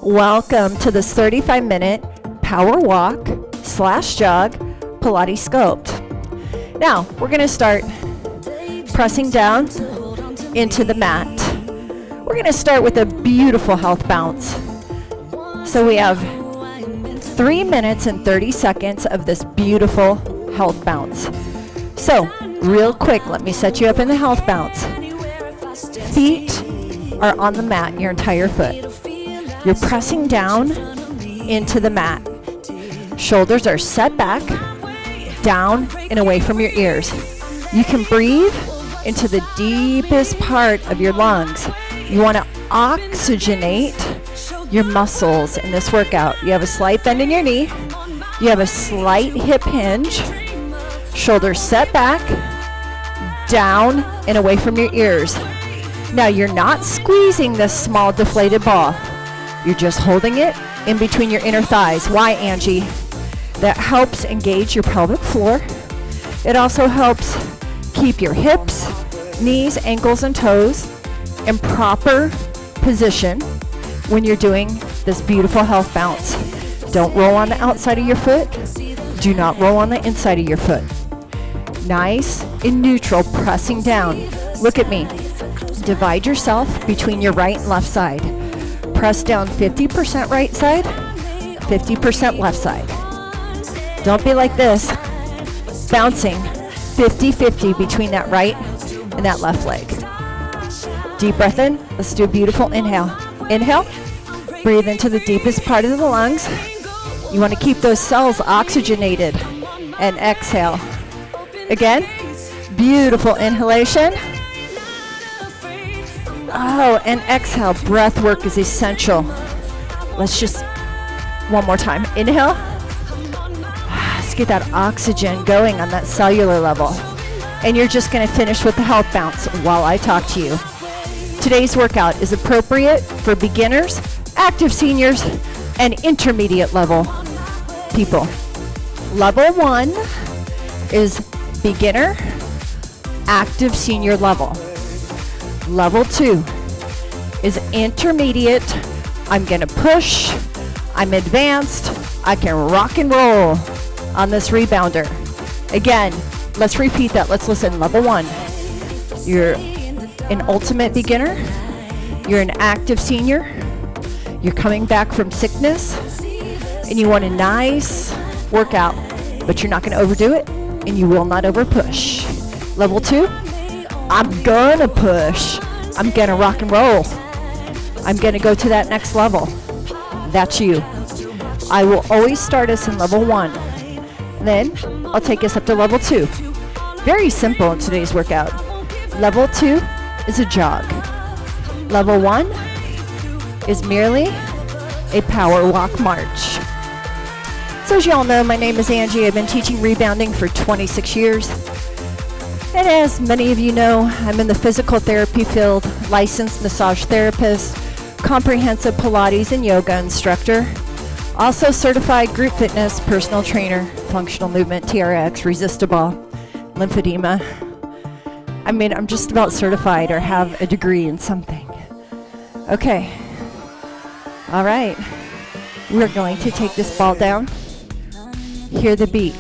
Welcome to this 35-minute power walk / jog Pilates Sculpt. Now, we're going to start pressing down into the mat. We're going to start with a beautiful health bounce. So we have 3 minutes and 30 seconds of this beautiful health bounce. So, real quick, let me set you up in the health bounce. Feet are on the mat, your entire foot. You're pressing down into the mat. Shoulders are set back, down and away from your ears. You can breathe into the deepest part of your lungs. You want to oxygenate your muscles in this workout. You have a slight bend in your knee. You have a slight hip hinge. Shoulders set back, down and away from your ears. Now you're not squeezing this small deflated ball. You're just holding it in between your inner thighs. Why, Angie? That helps engage your pelvic floor. It also helps keep your hips, knees, ankles, and toes in proper position when you're doing this beautiful health bounce. Don't roll on the outside of your foot. Do not roll on the inside of your foot. Nice and neutral, pressing down. Look at me. Divide yourself between your right and left side. Press down 50% right side, 50% left side. Don't be like this, bouncing 50-50 between that right and that left leg. Deep breath in. Let's do a beautiful inhale. Inhale, breathe into the deepest part of the lungs. You want to keep those cells oxygenated. And exhale. Again, beautiful inhalation. Oh, and exhale. Breath work is essential. Let's just, one more time. Inhale. Let's get that oxygen going on that cellular level. And you're just going to finish with the health bounce while I talk to you. Today's workout is appropriate for beginners, active seniors, and intermediate level people. Level 1 is beginner, active senior level. Level 2 is intermediate. I'm going to push. I'm advanced. I can rock and roll on this rebounder. Again, let's repeat that. Let's listen. Level 1, you're an ultimate beginner. You're an active senior. You're coming back from sickness and you want a nice workout, but you're not going to overdo it and you will not over push. Level 2, I'm gonna push. I'm gonna rock and roll. I'm gonna go to that next level. That's you. I will always start us in level 1. Then I'll take us up to level 2. Very simple in today's workout. Level 2 is a jog. Level 1 is merely a power walk march. So as you all know, my name is Angie. I've been teaching rebounding for 26 years. And as many of you know, I'm in the physical therapy field, licensed massage therapist, comprehensive Pilates and yoga instructor, also certified group fitness personal trainer, functional movement, TRX, resistable, lymphedema. I mean, I'm just about certified or have a degree in something. Okay. All right. We're going to take this ball down. Hear the beat.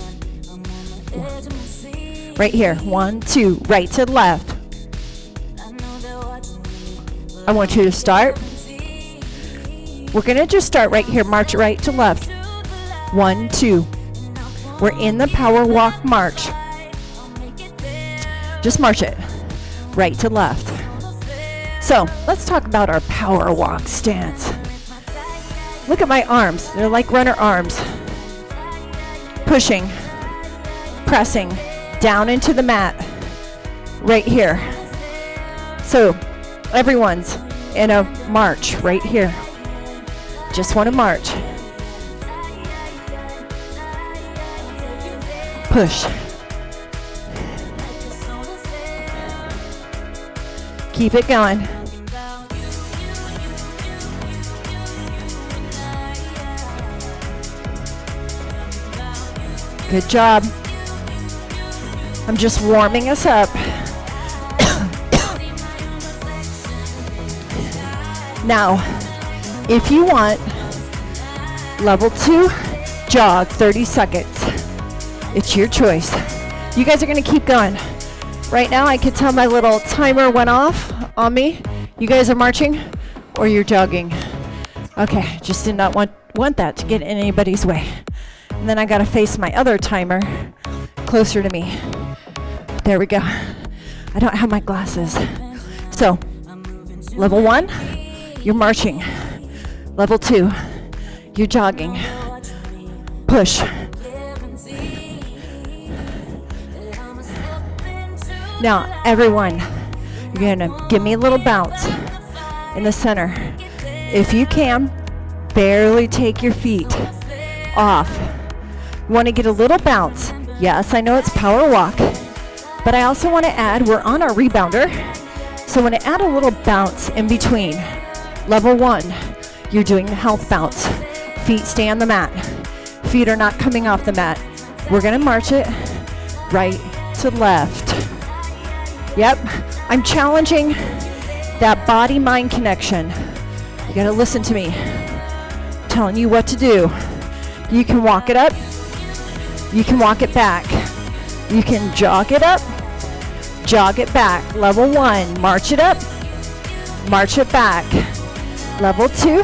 Right here, 1, 2, right to left. I want you to start. We're gonna just start right here, march right to left. 1, 2. We're in the power walk march. Just march it, right to left. So, let's talk about our power walk stance. Look at my arms, they're like runner arms. Pushing, pressing, down into the mat, right here. So everyone's in a march right here. Just want to march. Push. Keep it going. Good job. I'm just warming us up. Now, if you want Level 2, jog, 30 seconds. It's your choice. You guys are gonna keep going. Right now, I can tell my little timer went off on me. You guys are marching or you're jogging. Okay, just did not want that to get in anybody's way. And then I gotta face my other timer closer to me. There we go. I don't have my glasses. So, level 1, you're marching. Level 2, you're jogging. Push. Now, everyone, you're gonna give me a little bounce in the center. If you can, barely take your feet off. You wanna get a little bounce. Yes, I know it's power walk, but I also wanna add, we're on our rebounder, so I wanna add a little bounce in between. Level 1, you're doing the health bounce. Feet stay on the mat. Feet are not coming off the mat. We're gonna march it right to left. Yep, I'm challenging that body-mind connection. You gotta listen to me. I'm telling you what to do. You can walk it up. You can walk it back. You can jog it up, jog it back. Level 1, march it up, march it back. Level 2,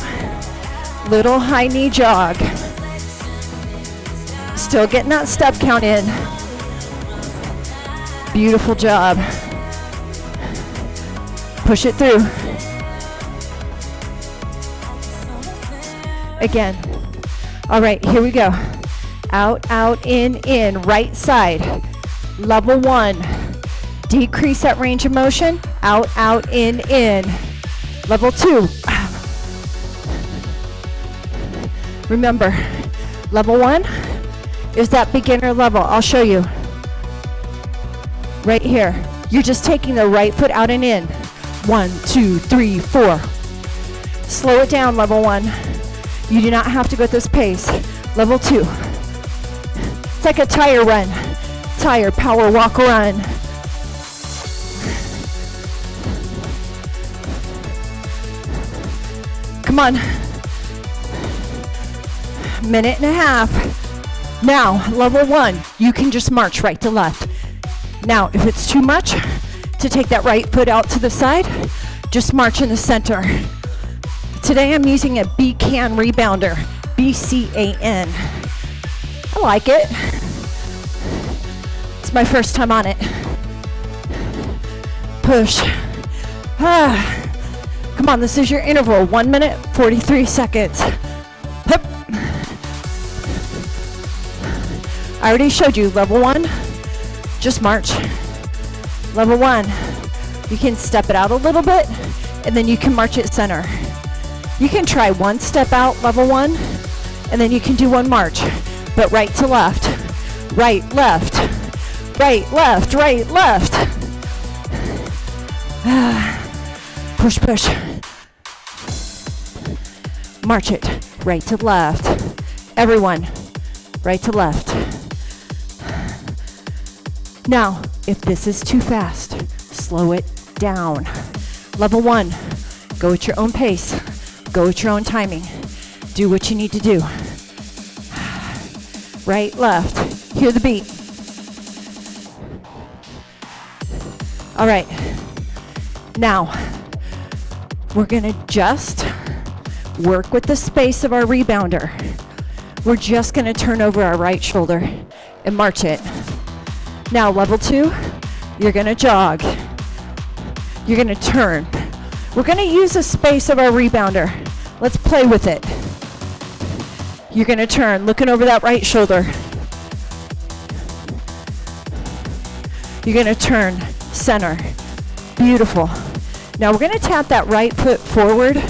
little high knee jog. Still getting that step count in. Beautiful job. Push it through. Again. All right, here we go. Out, out, in, right side. Level 1. Decrease that range of motion. Out, out, in. Level 2. Remember, level 1 is that beginner level. I'll show you. Right here. You're just taking the right foot out and in. 1, 2, 3, 4. Slow it down, level 1. You do not have to go at this pace. Level 2. It's like a tire run. Tire, power, walk, run. Come on. Minute and a half. Now, level 1, you can just march right to left. Now, if it's too much to take that right foot out to the side, just march in the center. Today I'm using a BCAN rebounder, BCAN. I like it. It's my first time on it. Push. Come on, this is your interval. 1 minute, 43 seconds. Hup. I already showed you level 1, just march. Level 1, you can step it out a little bit and then you can march it center. You can try one step out, level 1, and then you can do one march, but right to left, right, left, right, left, right, left. Push, push. March it, right to left. Everyone, right to left. Now, if this is too fast, slow it down. Level 1, go at your own pace. Go at your own timing. Do what you need to do. Right, left. Hear the beat. All right. Now, we're gonna just work with the space of our rebounder. We're just gonna turn over our right shoulder and march it. Now, level 2, you're gonna jog. You're gonna turn. We're gonna use the space of our rebounder. Let's play with it. You're gonna turn, looking over that right shoulder. You're gonna turn, center. Beautiful. Now we're gonna tap that right foot forward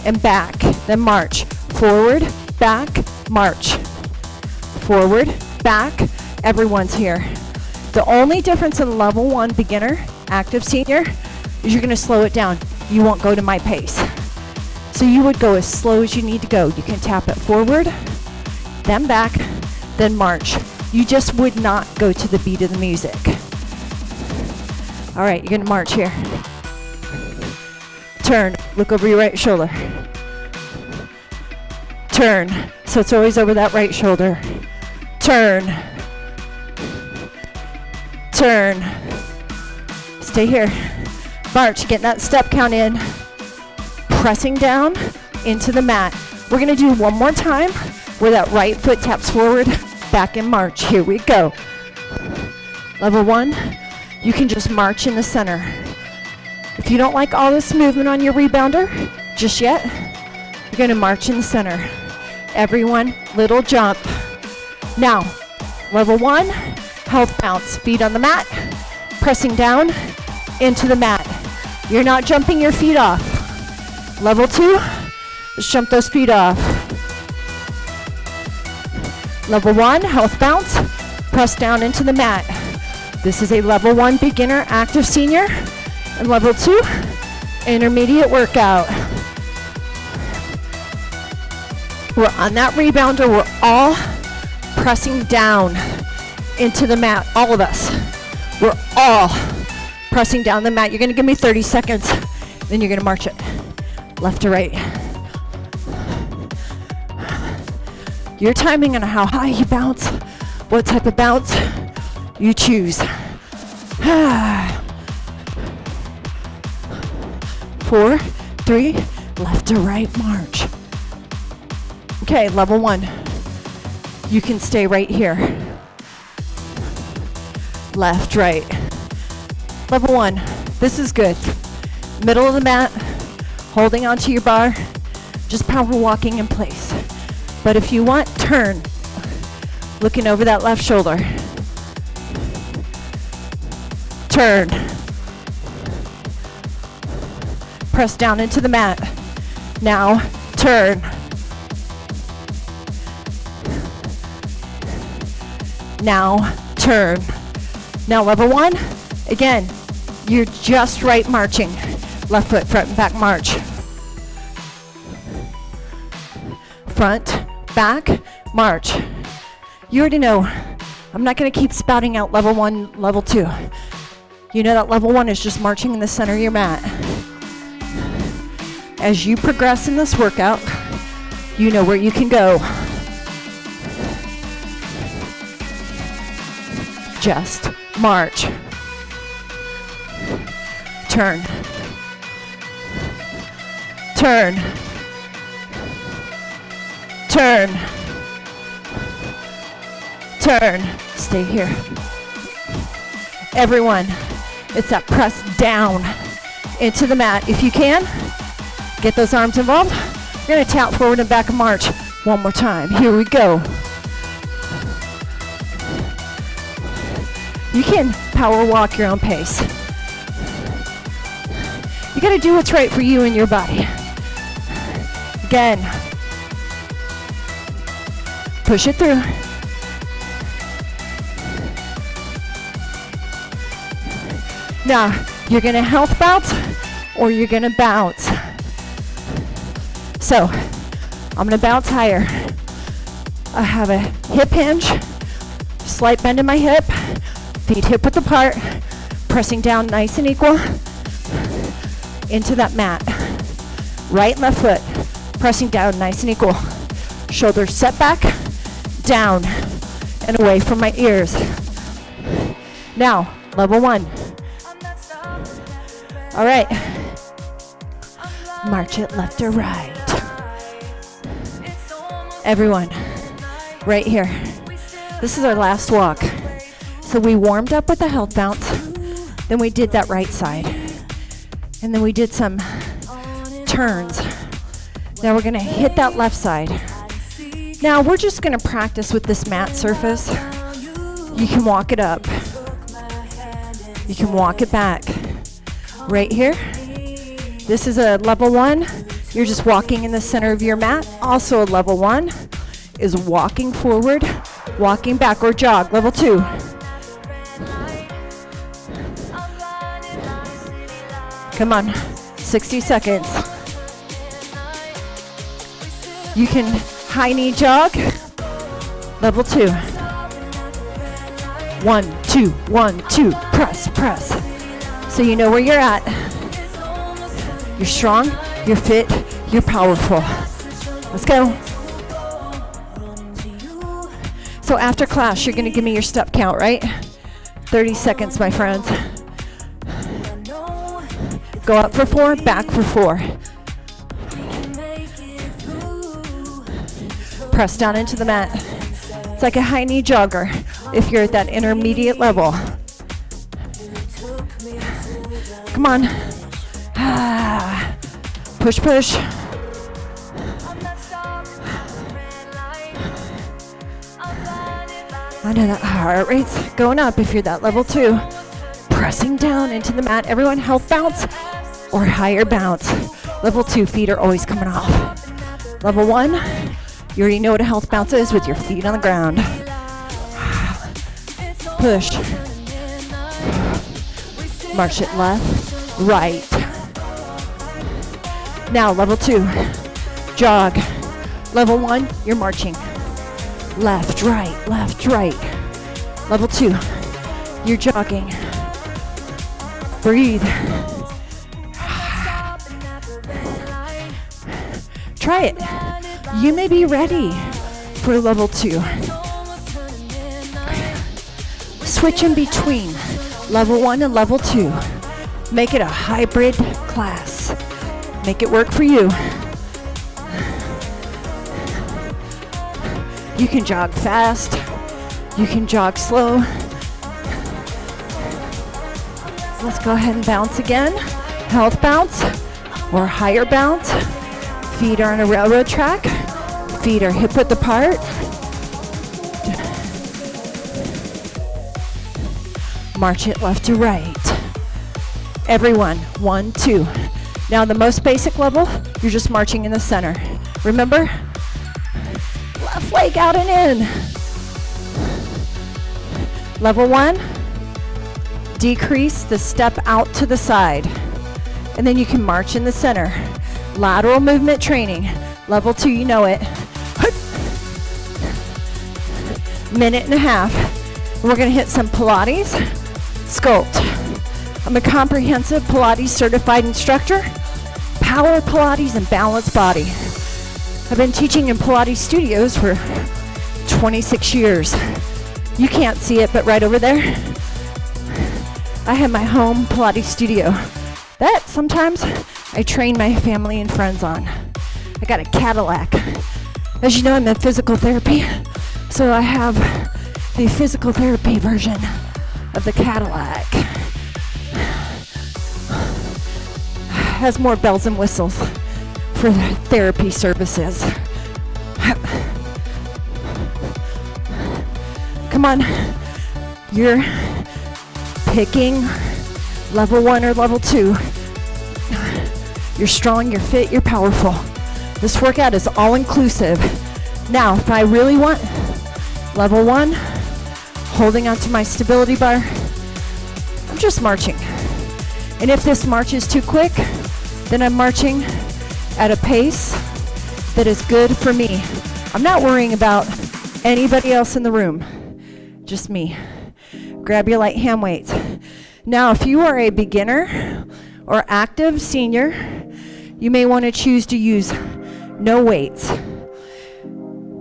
and back, then march. Forward, back, march. Forward, back, everyone's here. The only difference in level 1 beginner, active senior, is you're gonna slow it down. You won't go to my pace. So you would go as slow as you need to go. You can tap it forward, then back, then march. You just would not go to the beat of the music. All right, you're gonna march here. Turn, look over your right shoulder. turn. So it's always over that right shoulder. Turn. Turn. Stay here. March, get that step count in. Pressing down into the mat. We're gonna do one more time where that right foot taps forward, back in march. Here we go. Level 1, you can just march in the center. If you don't like all this movement on your rebounder just yet, you're gonna march in the center. Everyone, little jump. Now, level 1, health bounce. Feet on the mat, pressing down into the mat. You're not jumping your feet off. Level 2, just jump those feet off. Level 1, health bounce, press down into the mat. This is a level 1 beginner active senior, and level 2, intermediate workout. We're on that rebounder, we're all pressing down into the mat, all of us. We're all pressing down the mat. You're gonna give me 30 seconds, then you're gonna march it, left to right. Your timing on how high you bounce, what type of bounce you choose. 4, 3, left to right march. Okay, level 1. You can stay right here. Left, right. Level 1, this is good. Middle of the mat, holding onto your bar, just power walking in place. But if you want, turn, looking over that left shoulder. Turn. Press down into the mat. Now, turn. Now, turn. Now, level 1, again, you're just right marching. Left foot, front and back march. Front, back, march. You already know, I'm not gonna keep spouting out level 1, level 2. You know that level 1 is just marching in the center of your mat. As you progress in this workout, you know where you can go. Just march. Turn. Turn. Turn. Turn. Stay here. Everyone, it's that press down into the mat. If you can, get those arms involved. You're gonna tap forward and back and march one more time. Here we go. You can power walk your own pace. You gotta do what's right for you and your body. Again, push it through. Now, you're gonna health bounce or you're gonna bounce. So, I'm gonna bounce higher. I have a hip hinge, slight bend in my hip, feet hip width apart, pressing down nice and equal into that mat. Right and left foot, pressing down nice and equal. Shoulders set back, down, and away from my ears. Now, level 1. All right. March it left or right. Everyone, right here. This is our last walk. So we warmed up with the health bounce, then we did that right side, and then we did some turns. Now we're gonna hit that left side. Now we're just gonna practice with this mat surface. You can walk it up. You can walk it back. Right here. This is a level 1. You're just walking in the center of your mat. Also a level 1 is walking forward, walking back, or jog. Level 2. Come on, 60 seconds. You can high knee jog. Level 2. 1, 2, 1, 2. Press, press. So you know where you're at. You're strong, you're fit, you're powerful. Let's go. So after class, you're gonna give me your step count, right? 30 seconds, my friends. Go up for 4, back for 4. Press down into the mat. It's like a high knee jogger if you're at that intermediate level. Come on. Push, push. I know that heart rate's going up if you're that level 2. Pressing down into the mat. Everyone health bounce or higher bounce. Level 2, feet are always coming off. Level 1, you already know what a health bounce is with your feet on the ground. Push. March it left, right. Now level 2, jog. Level 1, you're marching. Left, right, left, right. Level 2, you're jogging. Breathe. Try it. You may be ready for level 2. Switch in between level 1 and level 2. Make it a hybrid class. Make it work for you. You can jog fast. You can jog slow. Let's go ahead and bounce again. Health bounce or higher bounce. Feet are on a railroad track. Feet are hip width apart. March it left to right. Everyone, 1, 2. Now the most basic level, you're just marching in the center. Remember? Left leg out and in. Level 1, decrease the step out to the side. And then you can march in the center. Lateral movement training. Level 2, you know it. Minute and a half. We're gonna hit some Pilates Sculpt. I'm a comprehensive Pilates certified instructor. Power Pilates and balanced body. I've been teaching in Pilates studios for 26 years. You can't see it, but right over there, I have my home Pilates studio that sometimes I train my family and friends on. I got a Cadillac. As you know, I'm in physical therapy, so I have the physical therapy version of the Cadillac. Has more bells and whistles for the therapy services. Come on, you're picking level 1 or level 2. You're strong, you're fit, you're powerful. This workout is all inclusive. Now, if I really want level 1, holding onto my stability bar, I'm just marching. And if this march is too quick, then I'm marching at a pace that is good for me. I'm not worrying about anybody else in the room, just me. Grab your light hand weights. Now, if you are a beginner or active senior, you may want to choose to use no weights.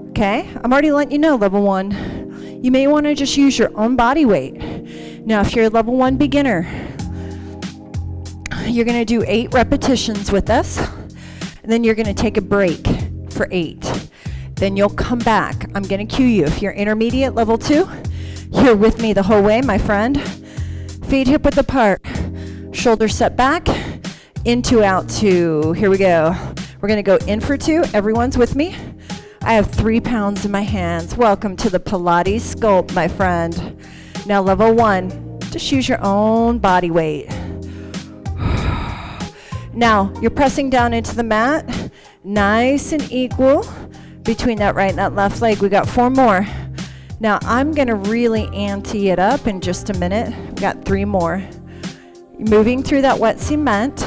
Okay, I'm already letting you know, level 1. You may want to just use your own body weight. Now, if you're a level 1 beginner, you're going to do 8 repetitions with us, and then you're going to take a break for 8. Then you'll come back. I'm going to cue you. If you're intermediate, level 2, you're with me the whole way, my friend. Feet hip width apart. Shoulders set back. Into, out, 2. Here we go. We're going to go in for 2. Everyone's with me. I have 3 pounds in my hands. Welcome to the Pilates Sculpt, my friend. Now, level 1, just use your own body weight. Now, you're pressing down into the mat, nice and equal between that right and that left leg. We got 4 more. Now, I'm gonna really ante it up in just a minute. We've got 3 more. Moving through that wet cement.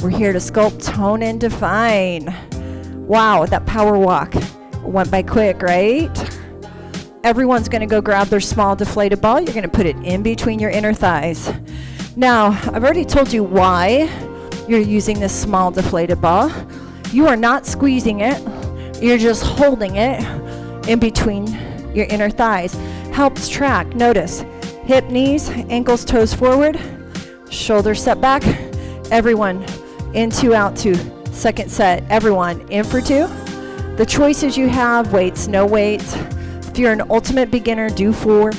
We're here to sculpt, tone, and define. Wow, that power walk went by quick, right? Everyone's gonna go grab their small deflated ball. You're gonna put it in between your inner thighs. Now, I've already told you why you're using this small deflated ball. You are not squeezing it. You're just holding it in between your inner thighs. Helps track. Notice, hip, knees, ankles, toes forward, shoulders set back. Everyone, in 2, out 2. Second set, everyone, in for 2. The choices you have, weights, no weights. If you're an ultimate beginner, do 4.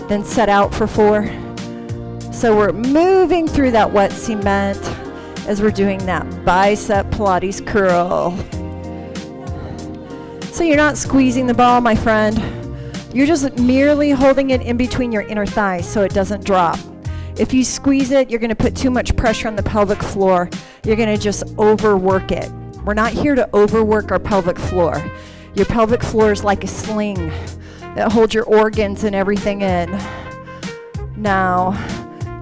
Then set out for 4. So we're moving through that wet cement as we're doing that bicep Pilates curl. So you're not squeezing the ball, my friend. You're just merely holding it in between your inner thighs so it doesn't drop. If you squeeze it, you're going to put too much pressure on the pelvic floor. You're going to just overwork it. We're not here to overwork our pelvic floor. Your pelvic floor is like a sling that holds your organs and everything in. Now,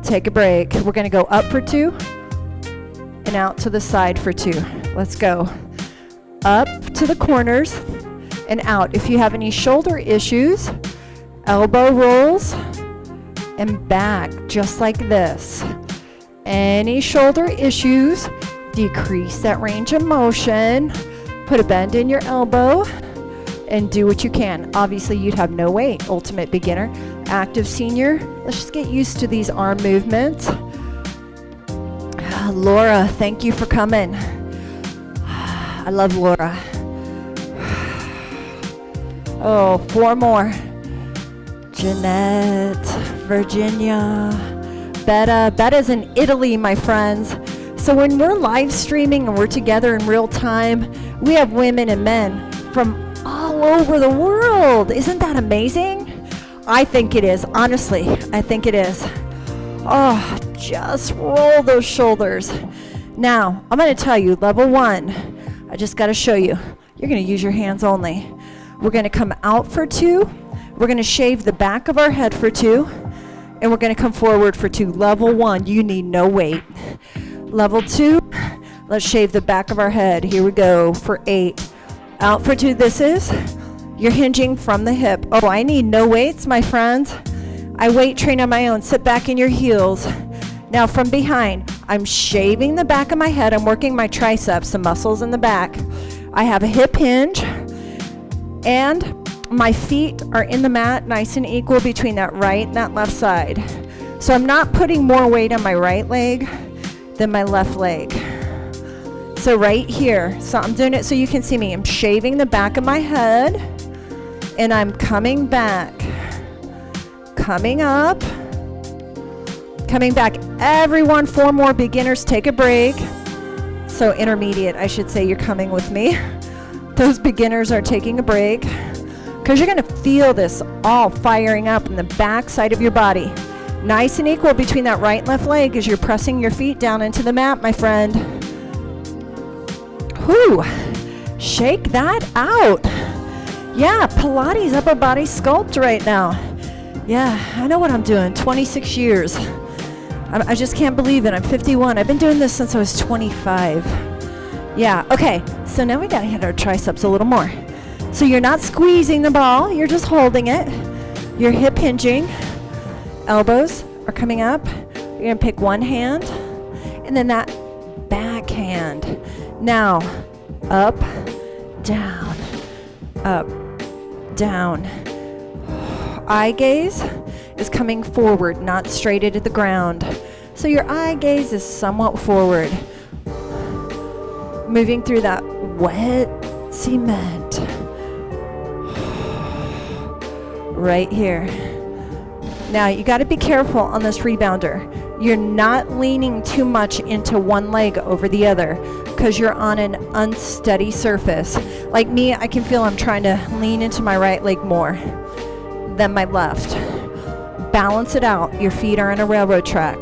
take a break. We're going to go up for 2 and out to the side for 2. Let's go. Up to the corners and out. If you have any shoulder issues, elbow rolls and back, just like this. Any shoulder issues, decrease that range of motion. Put a bend in your elbow and do what you can. Obviously, you'd have no weight. Ultimate beginner, active senior. Let's just get used to these arm movements. Laura, thank you for coming. I love Laura. Oh, 4 more. Jeanette, Virginia, Betta. Betta's in Italy, my friends. So when we're live streaming and we're together in real time, we have women and men from all over the world. Isn't that amazing? I think it is. Honestly, I think it is. Oh, just roll those shoulders. Now, I'm going to tell you, level 1, I just got to show you. You're going to use your hands only. We're going to come out for 2. We're going to shave the back of our head for 2. And we're going to come forward for 2. Level 1, you need no weight. Level 2, let's shave the back of our head. Here we go for 8. Out for 2. This is, you're hinging from the hip. Oh, I need no weights, my friends. I weight train on my own. Sit back in your heels. Now from behind, I'm shaving the back of my head. I'm working my triceps, the muscles in the back. I have a hip hinge, and my feet are in the mat, nice and equal between that right and that left side. So I'm not putting more weight on my right leg than my left leg. So right here, so I'm doing it so you can see me. I'm shaving the back of my head, and I'm coming back, coming up, coming back. Everyone, 4 more beginners, take a break. So intermediate, I should say, you're coming with me. Those beginners are taking a break, because you're going to feel this all firing up in the back side of your body. Nice and equal between that right and left leg as you're pressing your feet down into the mat, my friend. Whew, shake that out. Yeah, Pilates upper body sculpt right now. Yeah, I know what I'm doing, 26 years. I just can't believe it, I'm 51. I've been doing this since I was 25. Yeah, okay, so now we gotta hit our triceps a little more. So you're not squeezing the ball, you're just holding it. You're hip hinging. Elbows are coming up. You're gonna pick one hand and then that back hand. Now, up, down, up, down. Eye gaze is coming forward, not straight into the ground. So your eye gaze is somewhat forward. Moving through that wet cement. Right here. Now you got to be careful on this rebounder. You're not leaning too much into one leg over the other because you're on an unsteady surface. Like me, I can feel I'm trying to lean into my right leg more than my left. Balance it out. Your feet are on a railroad track.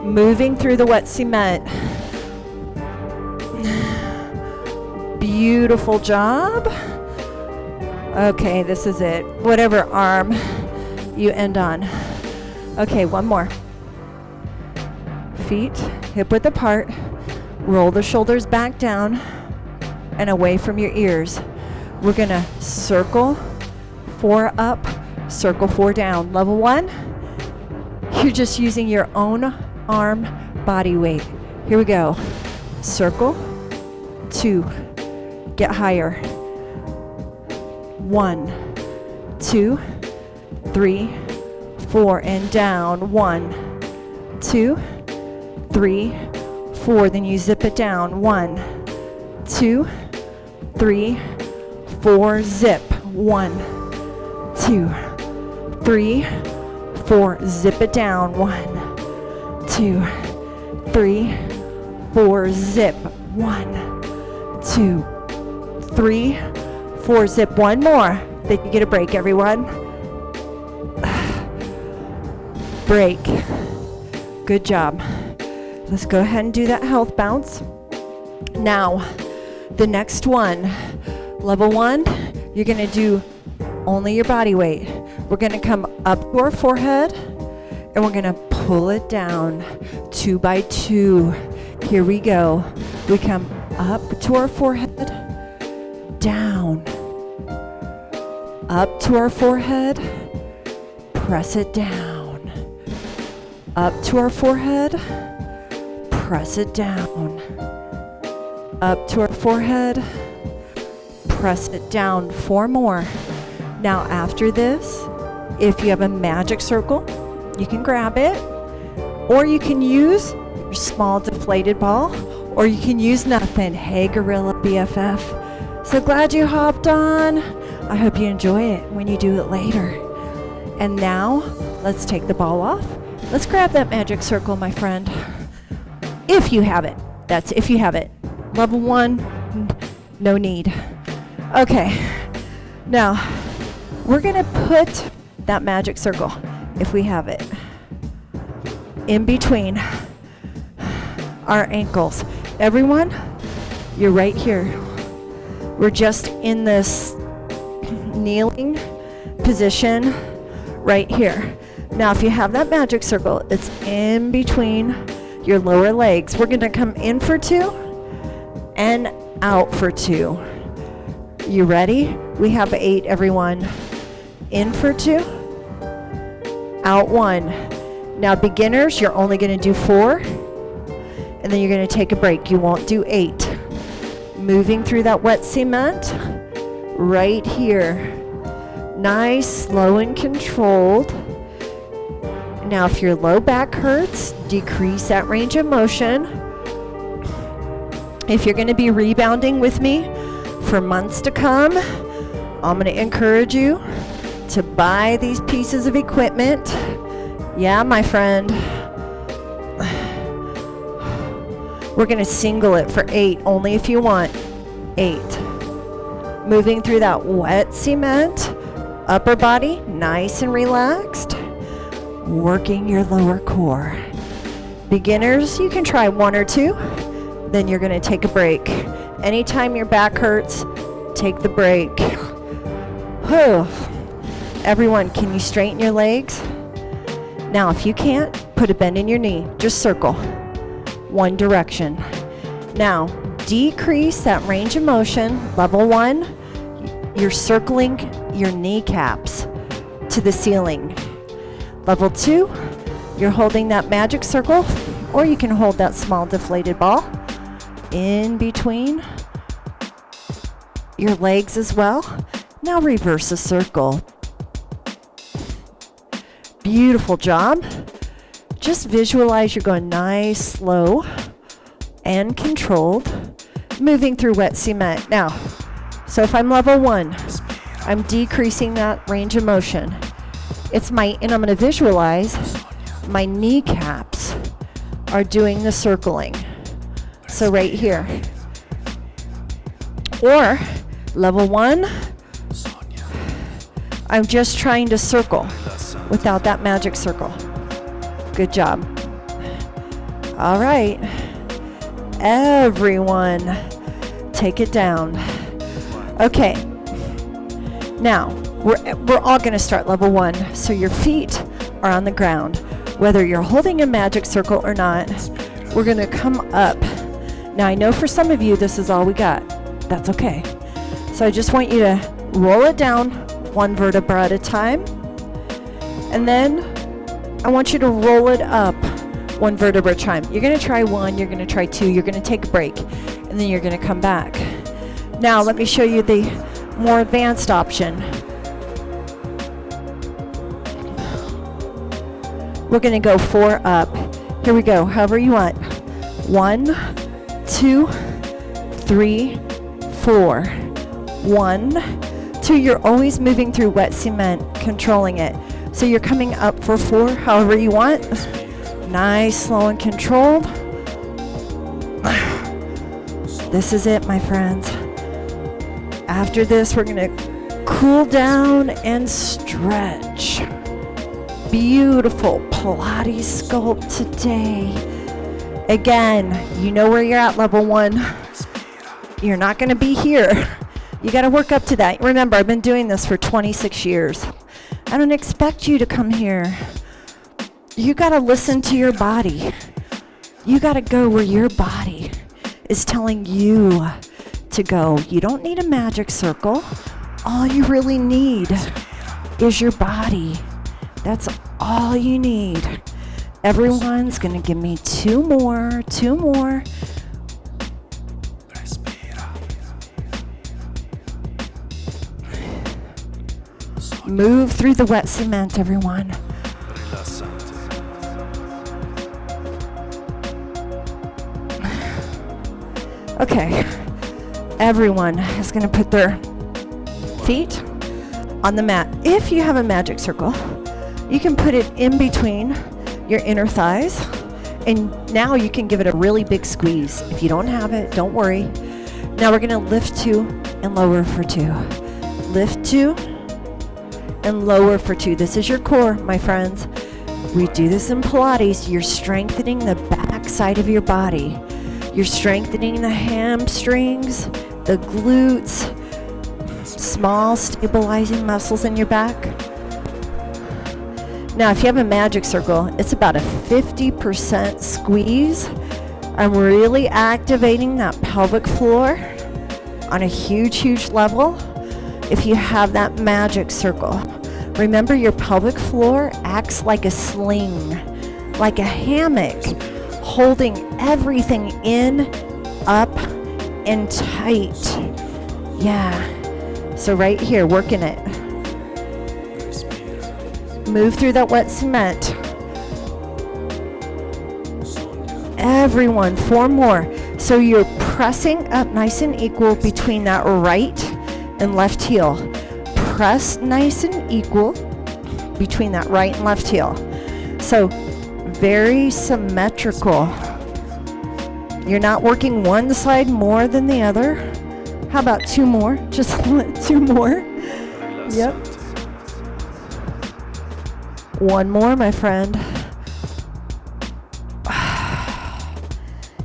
Moving through the wet cement. Beautiful job. Okay, this is it. Whatever arm you end on. Okay, one more. Feet hip width apart. Roll the shoulders back down and away from your ears. We're gonna circle 4 up, circle 4 down. Level 1, you're just using your own arm body weight. Here we go. Circle, 2, get higher. 1, 2, 3, 4, and down. 1, 2, 3, 4. Then you zip it down. 1, 2, 3, 4. Zip. 1, 2, 3, 4. Zip it down. 1, 2, 3, 4. Zip. 1, 2, 3, 4. Zip. One more. Then you get a break, everyone. Break. Good job. Let's go ahead and do that health bounce. Now, the next one, level 1, you're going to do only your body weight. We're going to come up to our forehead, and we're going to pull it down 2 by 2. Here we go. We come up to our forehead, down, up to our forehead, press it down, up to our forehead, press it down, up to our forehead, press it down. 4 more. Now after this, if you have a magic circle, you can grab it, or you can use your small deflated ball, or you can use nothing. Hey, Gorilla BFF. So glad you hopped on. I hope you enjoy it when you do it later. And now, let's take the ball off. Let's grab that magic circle, my friend. If you have it. That's if you have it. Level 1, no need. Okay. Now, we're going to put that magic circle, if we have it, in between our ankles. Everyone, you're right here. We're just in this kneeling position right here. Now, if you have that magic circle, it's in between your lower legs. We're going to come in for 2 and out for 2. You ready? We have 8, everyone. In for 2, out 1. Now, beginners, you're only going to do 4, and then you're going to take a break. You won't do 8. Moving through that wet cement right here. Nice, slow, and controlled. Now, if your low back hurts, decrease that range of motion. If you're going to be rebounding with me for months to come, I'm going to encourage you to buy these pieces of equipment. Yeah, my friend. We're going to single it for 8, only if you want 8. Moving through that wet cement, upper body, nice and relaxed. Working your lower core. Beginners, you can try 1 or 2, then you're going to take a break. Anytime your back hurts, take the break. Everyone, can you straighten your legs? Now, if you can't, put a bend in your knee. Just circle. One direction. Now, decrease that range of motion. Level 1, you're circling your kneecaps to the ceiling. Level 2, you're holding that magic circle, or you can hold that small deflated ball in between your legs as well. Now reverse the circle. Beautiful job. Just visualize you're going nice, slow, and controlled, moving through wet cement. Now, so if I'm level 1, I'm decreasing that range of motion. And I'm going to visualize my kneecaps are doing the circling. So right here. Or level 1, I'm just trying to circle without that magic circle. Good job. All right. Everyone, take it down. Okay. Now, we're all going to start level 1. So your feet are on the ground. Whether you're holding a magic circle or not, we're going to come up. Now, I know for some of you, this is all we got. That's okay. So I just want you to roll it down 1 vertebra at a time. And then I want you to roll it up 1 vertebra at a time. You're going to try 1, you're going to try 2, you're going to take a break, and then you're going to come back. Now, let me show you the more advanced option. We're going to go 4 up. Here we go, however you want. 1, 2, 3, 4. 1, 2. You're always moving through wet cement, controlling it. So you're coming up for 4, however you want. Nice, slow and controlled. This is it, my friends. After this, we're going to cool down and stretch. Beautiful Pilates Sculpt today. Again, you know where you're at, level 1. You're not going to be here. You got to work up to that. Remember, I've been doing this for 26 years. I don't expect you to come here. You got to listen to your body. You got to go where your body is telling you to go. You don't need a magic circle. All you really need is your body. That's all you need. Everyone's going to give me 2 more, 2 more. Move through the wet cement, everyone. Okay, everyone is going to put their feet on the mat. If you have a magic circle, you can put it in between your inner thighs, and now you can give it a really big squeeze. If you don't have it, don't worry. Now we're going to lift 2 and lower for 2. Lift 2 and lower for 2. This is your core, my friends. We do this in Pilates. You're strengthening the back side of your body. You're strengthening the hamstrings, the glutes, small stabilizing muscles in your back. Now, if you have a magic circle, it's about a 50% squeeze. I'm really activating that pelvic floor on a huge, huge level. If you have that magic circle, remember your pelvic floor acts like a sling, like a hammock, holding everything in, up, and tight. Yeah. So right here, working it. Move through that wet cement. Everyone, 4 more. So you're pressing up nice and equal between that right and left heel. Press nice and equal between that right and left heel. So very symmetrical. You're not working one side more than the other. How about 2 more? Just 2 more. Yep. 1 more, my friend.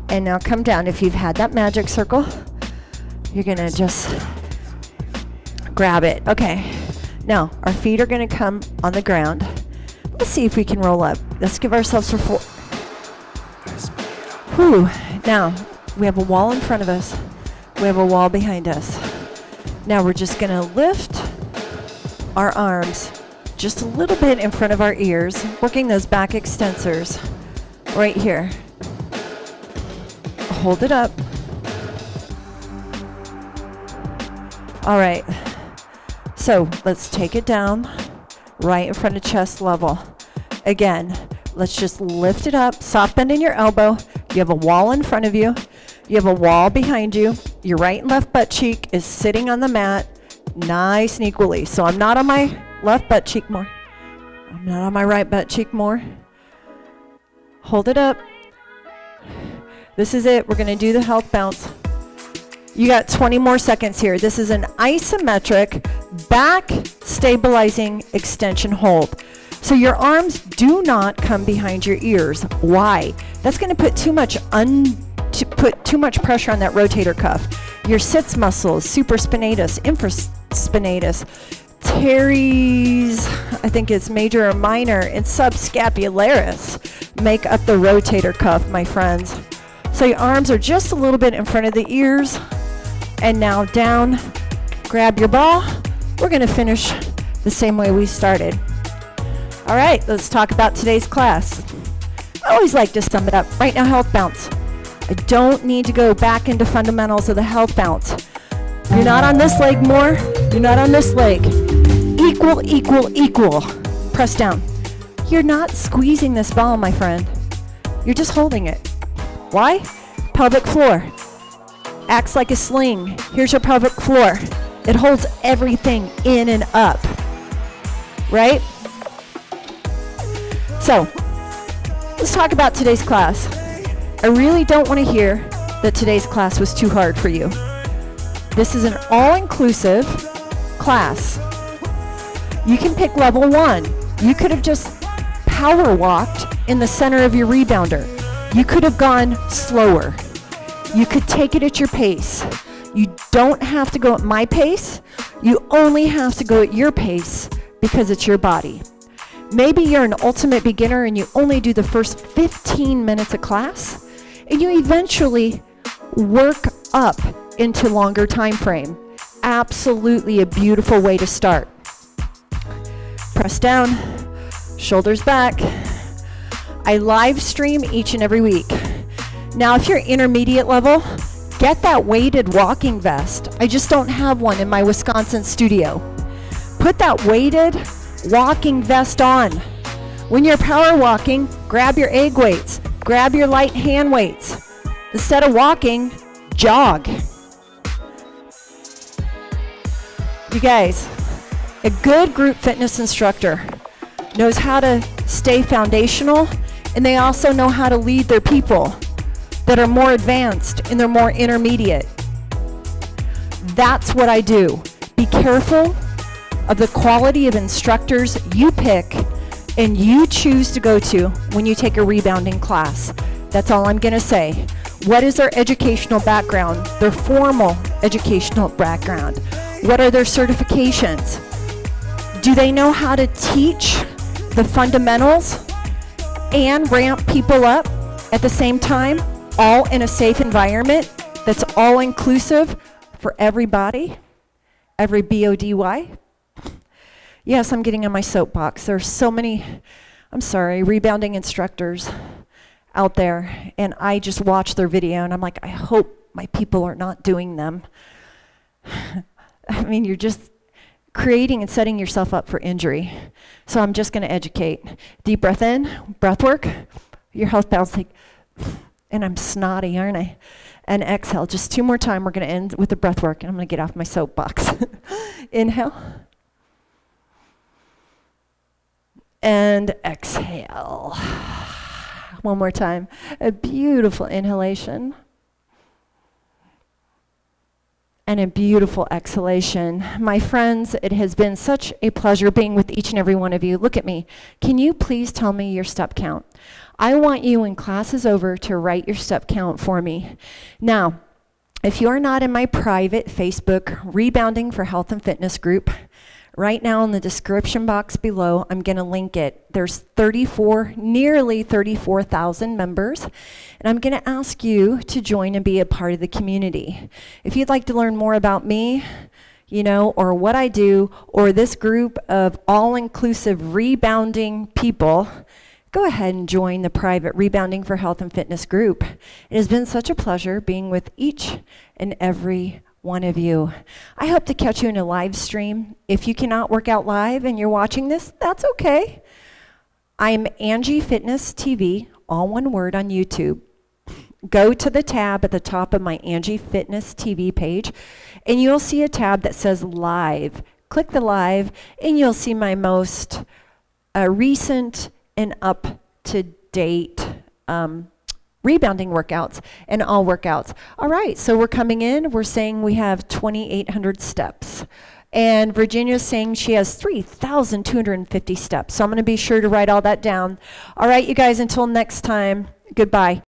And now come down. If you've had that magic circle, you're gonna just grab it. Okay. Now, our feet are gonna come on the ground. Let's see if we can roll up. Let's give ourselves a 4. Whew. Now, we have a wall in front of us. We have a wall behind us. Now we're just gonna lift our arms just a little bit in front of our ears, working those back extensors right here. Hold it up. All right. So let's take it down right in front of chest level. Again, let's just lift it up, soft bend in your elbow. You have a wall in front of you. You have a wall behind you. Your right and left butt cheek is sitting on the mat nice and equally. So I'm not on my left butt cheek more. I'm not on my right butt cheek more. Hold it up. This is it. We're going to do the health bounce. You got 20 more seconds here. This is an isometric back stabilizing extension hold. So your arms do not come behind your ears. Why? That's going to put too much pressure on that rotator cuff. Your sits muscles, supraspinatus, infraspinatus, teres, I think it's major or minor, and subscapularis make up the rotator cuff, my friends. So your arms are just a little bit in front of the ears. And now down, grab your ball. We're going to finish the same way we started. All right, let's talk about today's class. I always like to sum it up. Right now, health bounce. I don't need to go back into fundamentals of the health bounce. You're not on this leg more. You're not on this leg. Equal, equal, equal. Press down. You're not squeezing this ball, my friend. You're just holding it. Why? Pelvic floor. Acts like a sling. Here's your pelvic floor. It holds everything in and up, right? So, let's talk about today's class. I really don't want to hear that today's class was too hard for you. This is an all-inclusive class. You can pick level 1. You could have just power walked in the center of your rebounder. You could have gone slower. You could take it at your pace. You don't have to go at my pace. You only have to go at your pace because it's your body. Maybe you're an ultimate beginner and you only do the first 15 minutes of class, and you eventually work up into longer time frame. Absolutely a beautiful way to start. Press down, shoulders back. I live stream each and every week. Now, if you're intermediate level, get that weighted walking vest. I just don't have one in my Wisconsin studio. Put that weighted walking vest on. When you're power walking, grab your egg weights, grab your light hand weights. Instead of walking, jog. You guys, a good group fitness instructor knows how to stay foundational, and they also know how to lead their people that are more advanced and they're more intermediate. That's what I do. Be careful of the quality of instructors you pick and you choose to go to when you take a rebounding class. That's all I'm going to say. What is their educational background, their formal educational background? What are their certifications? Do they know how to teach the fundamentals and ramp people up at the same time, all in a safe environment that's all inclusive for everybody, every BODY? Yes, I'm getting on my soapbox. There are so many, I'm sorry, rebounding instructors out there, and I just watch their video and I'm like, I hope my people are not doing them. I mean, you're just creating and setting yourself up for injury. So I'm just going to educate. Deep breath in, breath work. Your health bounce like, and I'm snotty, aren't I? And exhale. Just 2 more times. We're going to end with the breath work, and I'm going to get off my soapbox. Inhale. And exhale. One more time. A beautiful inhalation. And a beautiful exhalation. My friends, it has been such a pleasure being with each and every one of you. Look at me. Can you please tell me your step count? I want you, when class is over, to write your step count for me. Now, if you're not in my private Facebook Rebounding for Health and Fitness group, right now in the description box below, I'm going to link it. There's nearly 34,000 members, and I'm going to ask you to join and be a part of the community. If you'd like to learn more about me, you know, or what I do, or this group of all-inclusive rebounding people, go ahead and join the private Rebounding for Health and Fitness group. It has been such a pleasure being with each and every one of you. I hope to catch you in a live stream. If you cannot work out live and you're watching this, that's okay. I'm Angie Fitness TV, all one word, on YouTube. Go to the tab at the top of my Angie Fitness TV page, and you'll see a tab that says Live. Click the Live, and you'll see my most recent and up-to-date rebounding workouts and all workouts. All right, so we're coming in. We're saying we have 2,800 steps. And Virginia's saying she has 3,250 steps. So I'm going to be sure to write all that down. All right, you guys, until next time, goodbye.